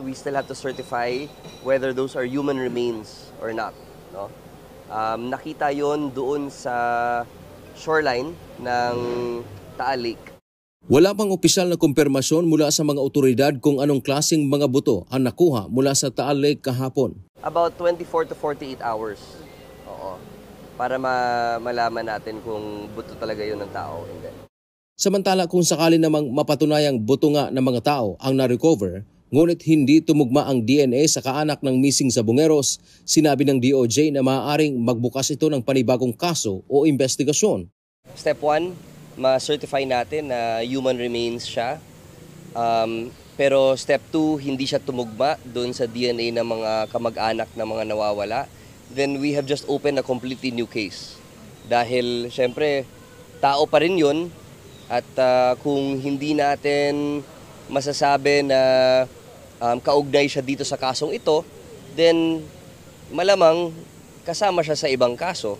We still have to certify whether those are human remains or not. No? Nakita yon doon sa shoreline ng Taal Lake. Wala pang opisyal na kumpirmasyon mula sa mga otoridad kung anong klaseng mga buto ang nakuha mula sa Taal Lake kahapon. About 24 to 48 hours. Oo. Para malaman natin kung buto talaga yun ng tao o hindi. Samantala kung sakali namang mapatunayang buto nga ng mga tao ang na-recover, ngunit hindi tumugma ang DNA sa kaanak ng missing Sabongeros, sinabi ng DOJ na maaaring magbukas ito ng panibagong kaso o investigasyon. Step 1, ma-certify natin na human remains siya. Pero step 2, hindi siya tumugma doon sa DNA ng mga kamag-anak ng mga nawawala. Then we have just opened a completely new case. Dahil syempre, tao pa rin yun. At kung hindi natin masasabi na kaugnay siya dito sa kasong ito, then malamang kasama siya sa ibang kaso.